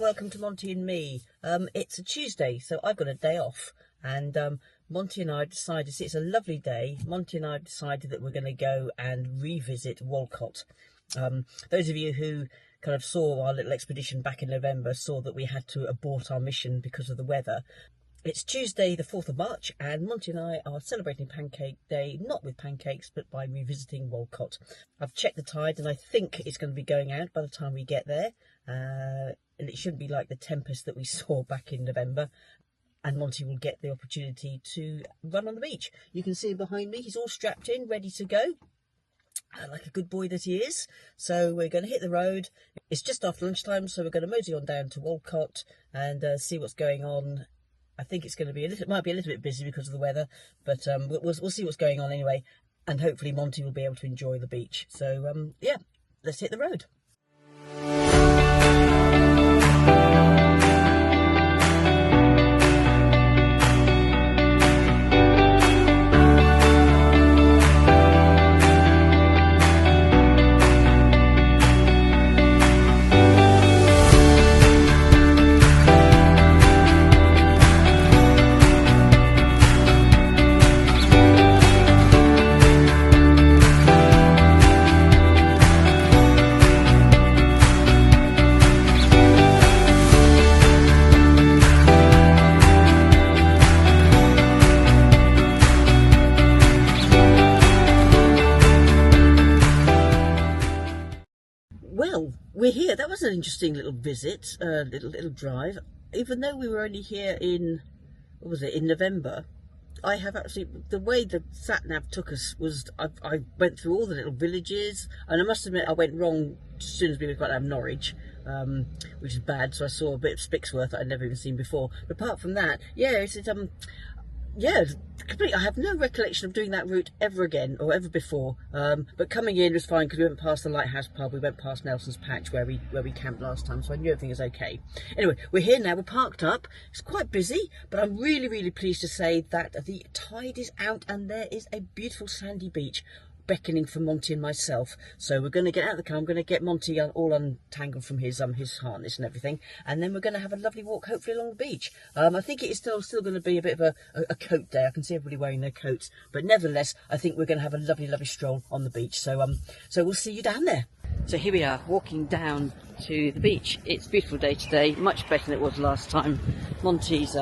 Welcome to Monty and me. It's a Tuesday, so I've got a day off, and Monty and I decided, it's a lovely day, Monty and I decided that we're going to go and revisit Walcott. Those of you who kind of saw our little expedition back in November saw that we had to abort our mission because of the weather. It's Tuesday the 4th of March, and Monty and I are celebrating Pancake Day, not with pancakes, but by revisiting Walcott. I've checked the tide, and I think it's going to be going out by the time we get there. And it shouldn't be like the tempest that we saw back in November, and Monty will get the opportunity to run on the beach. You can see him behind me, he's all strapped in, ready to go, like a good boy that he is. So we're going to hit the road. It's just after lunchtime, so we're going to mosey on down to Walcott and see what's going on. I think it's going to be might be a little bit busy because of the weather, but we'll see what's going on anyway, and hopefully Monty will be able to enjoy the beach. So yeah, let's hit the road. Well, we're here. That was an interesting little visit, little drive. Even though we were only here in, what was it, in November, I have actually, the way the sat-nav took us was, I went through all the little villages, and I must admit I went wrong as soon as we got out of Norwich, which is bad, so I saw a bit of Spixworth that I'd never even seen before. But apart from that, yeah, yeah, completely. I have no recollection of doing that route ever again or ever before. But coming in was fine because we went past the Lighthouse pub, we went past Nelson's Patch where we camped last time, so I knew everything was okay. Anyway, we're here now. We're parked up. It's quite busy, but I'm really pleased to say that the tide is out and there is a beautiful sandy beach beckoning for Monty and myself. So we're going to get out of the car. I'm going to get Monty all untangled from his harness and everything, and then we're going to have a lovely walk, hopefully along the beach. I think it is still going to be a bit of a coat day. I can see everybody wearing their coats, but nevertheless, I think we're going to have a lovely stroll on the beach. So so we'll see you down there. So here we are, walking down to the beach. It's a beautiful day today, much better than it was last time. Monty's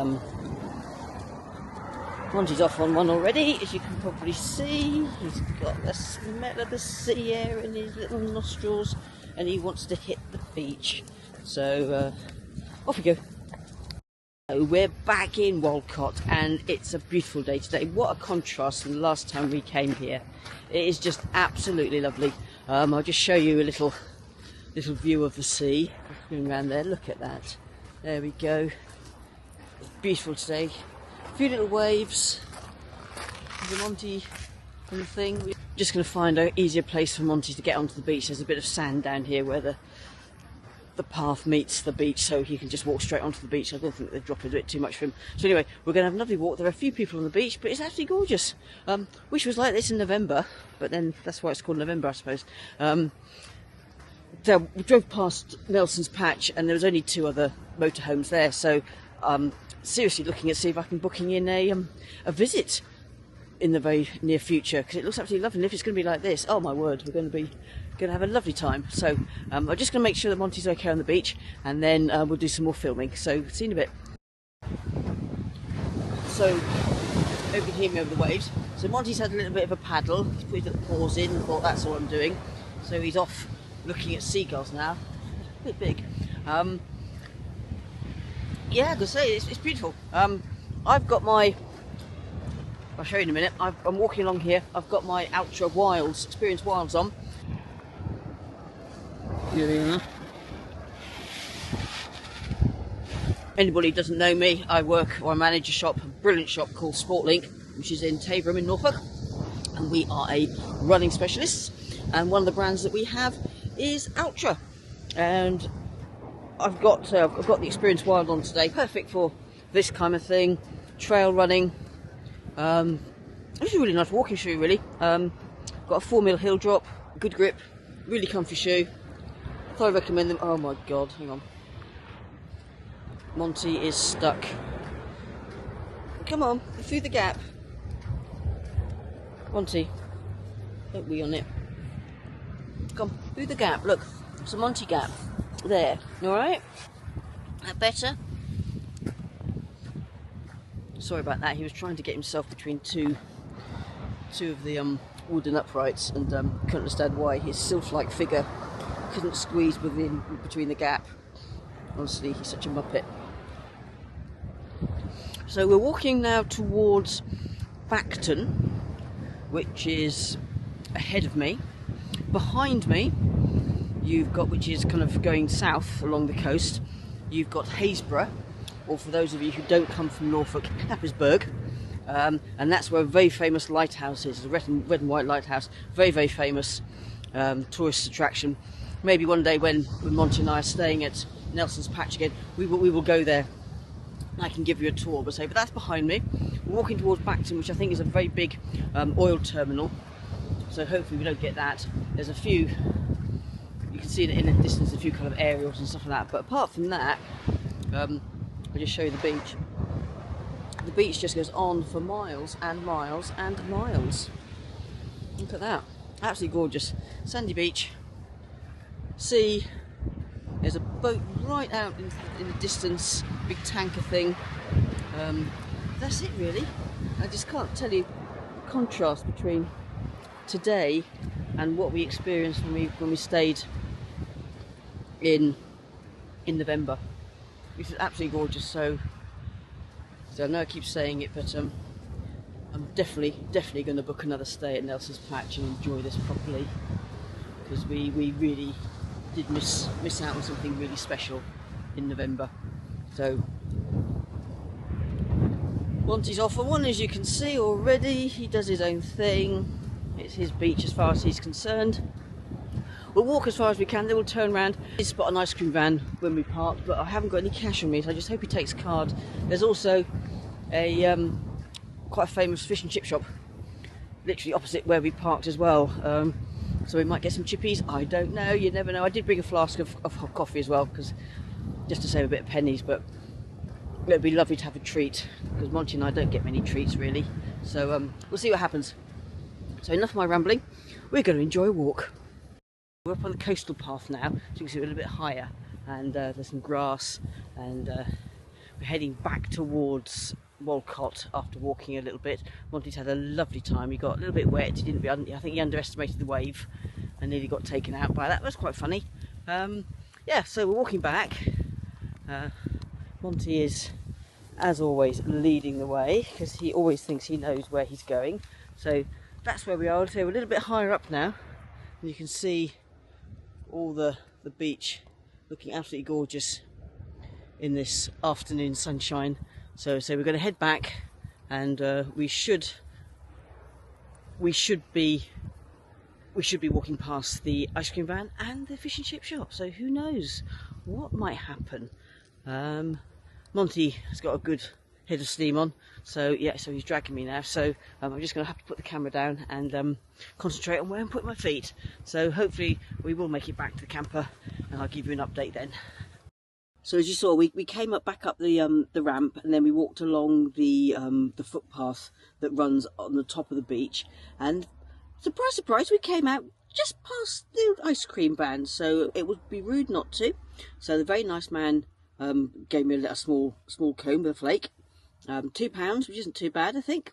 off on one already, as you can probably see. He's got the smell of the sea air in his little nostrils, and he wants to hit the beach. So off we go. So we're back in Walcott, and it's a beautiful day today. What a contrast from the last time we came here. It is just absolutely lovely. I'll just show you a little view of the sea. Going around there, look at that. There we go. It's beautiful today. A few little waves. There's a Monty on the thing. We're just going to find an easier place for Monty to get onto the beach. There's a bit of sand down here where the path meets the beach, so he can just walk straight onto the beach. I don't think they're dropping a bit too much for him. So anyway, we're going to have a lovely walk. There are a few people on the beach, but it's absolutely gorgeous. Wish it was like this in November, but then that's why it's called November, I suppose. So we drove past Nelson's Patch, and there was only 2 other motorhomes there, so seriously looking at see if I can booking in a visit in the very near future, because it looks absolutely lovely. And if it's going to be like this, oh my word, we're going to have a lovely time. So I'm just going to make sure that Monty's okay on the beach, and then we'll do some more filming. So see you in a bit. So hope you can hear me over the waves. So Monty's had a little bit of a paddle. He's put his little paws in and thought that's all I'm doing. So he's off looking at seagulls now. A bit big. Yeah, I can say it's beautiful. I've got my I'll show you in a minute. I'm walking along here. I've got my Ultra Wilds, Experience Wilds on. Anybody who doesn't know me, I manage a shop, a brilliant shop called Sportlink, which is in Taberham in Norfolk, and we are a running specialist. And one of the brands that we have is Ultra, and I've got the Experience Wild on today, perfect for this kind of thing, trail running. This is a really nice walking shoe, really. Got a 4mm heel drop, good grip, really comfy shoe. So I recommend them. Oh my god, hang on. Monty is stuck. Come on, through the gap. Monty, don't wee on it. Come, through the gap, look. It's a Monty gap. There, alright? That better? Sorry about that, he was trying to get himself between two of the wooden uprights and couldn't understand why his sylph-like figure couldn't squeeze between the gap. Honestly, he's such a muppet. So we're walking now towards Bacton, which is ahead of me. Behind me, you've got, which is kind of going south along the coast, you've got Haysborough, or for those of you who don't come from Norfolk, Knappersburg. And that's where a very famous lighthouse is, a red and white lighthouse, very, very famous tourist attraction. Maybe one day when Monty and I are staying at Nelson's Patch again, we will go there. I can give you a tour, but that's behind me. We're walking towards Bacton, which I think is a very big oil terminal, so hopefully we don't get that. There's a few, you can see in the distance, a few kind of aerials and stuff like that, but apart from that, I'll just show you the beach. The beach just goes on for miles and miles and miles. Look at that, absolutely gorgeous. Sandy beach, sea. There's a boat right out in the distance, big tanker thing. That's it really. I just can't tell you the contrast between today and what we experienced when we stayed in November. This is absolutely gorgeous. So I know I keep saying it, but I'm definitely going to book another stay at Nelson's Patch and enjoy this properly, because we really did miss out on something really special in November. So Monty's off on one, as you can see already. He does his own thing. It's his beach as far as he's concerned. We'll walk as far as we can, then we'll turn around. I did spot an ice cream van when we parked, but I haven't got any cash on me, so I just hope he takes a card. There's also a quite a famous fish and chip shop literally opposite where we parked as well. So we might get some chippies, I don't know, you never know. I did bring a flask of hot coffee as well, because just to save a bit of pennies, but it'd be lovely to have a treat, because Monty and I don't get many treats really. So we'll see what happens. So enough of my rambling, we're going to enjoy a walk. We're up on the coastal path now, so you can see we're a little bit higher, and there's some grass, and we're heading back towards Walcott after walking a little bit. Monty's had a lovely time. He got a little bit wet. I think he underestimated the wave and nearly got taken out by that. That was quite funny. Yeah, so we're walking back. Monty is, as always, leading the way, because he always thinks he knows where he's going. So that's where we are. So we're a little bit higher up now, and you can see all the beach looking absolutely gorgeous in this afternoon sunshine. So we're going to head back, and we should be walking past the ice cream van and the fish and chip shop. So who knows what might happen. Monty has got a good head of steam on, so yeah, so he's dragging me now. So I'm just going to have to put the camera down and concentrate on where I'm putting my feet. So hopefully we will make it back to the camper, and I'll give you an update then. So as you saw, we came back up the ramp, and then we walked along the footpath that runs on the top of the beach, and surprise, surprise, we came out just past the ice cream van. So it would be rude not to. So the very nice man gave me a small cone with a flake, £2, which isn't too bad, I think.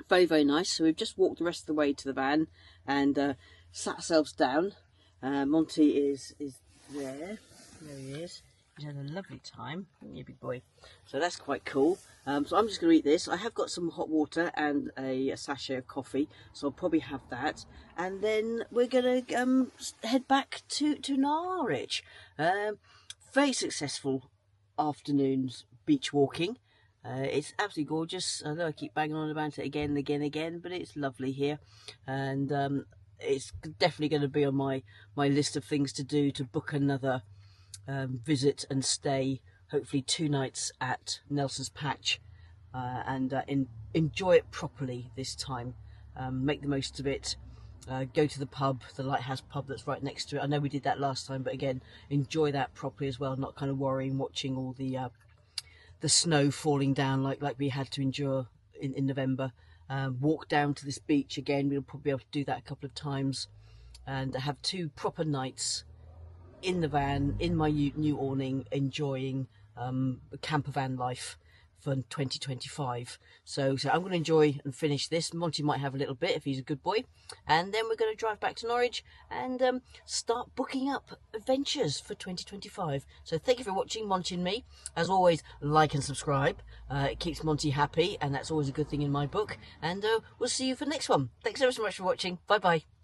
Very, very nice. So we've just walked the rest of the way to the van and sat ourselves down. Monty is there. There he is. He's had a lovely time, hasn't you, big boy? So that's quite cool. So I'm just going to eat this. I have got some hot water and a sachet of coffee, so I'll probably have that. And then we're going to head back to Norwich. Very successful afternoon's beach walking. It's absolutely gorgeous. I know I keep banging on about it again and again and again, but it's lovely here. And it's definitely going to be on my list of things to do, to book another visit and stay, hopefully 2 nights at Nelson's Patch, and enjoy it properly this time. Make the most of it. Go to the pub, the Lighthouse pub that's right next to it. I know we did that last time, but again, enjoy that properly as well, not kind of worrying, watching all the snow falling down like we had to endure in November. Walk down to this beach again. We'll probably be able to do that a couple of times, and have 2 proper nights in the van, in my new awning, enjoying campervan life for 2025. So I'm going to enjoy and finish this. Monty might have a little bit if he's a good boy, and then we're going to drive back to Norwich and start booking up adventures for 2025. So thank you for watching Monty and me. As always, like and subscribe. It keeps Monty happy, and that's always a good thing in my book. And we'll see you for the next one. Thanks ever so much for watching. Bye bye.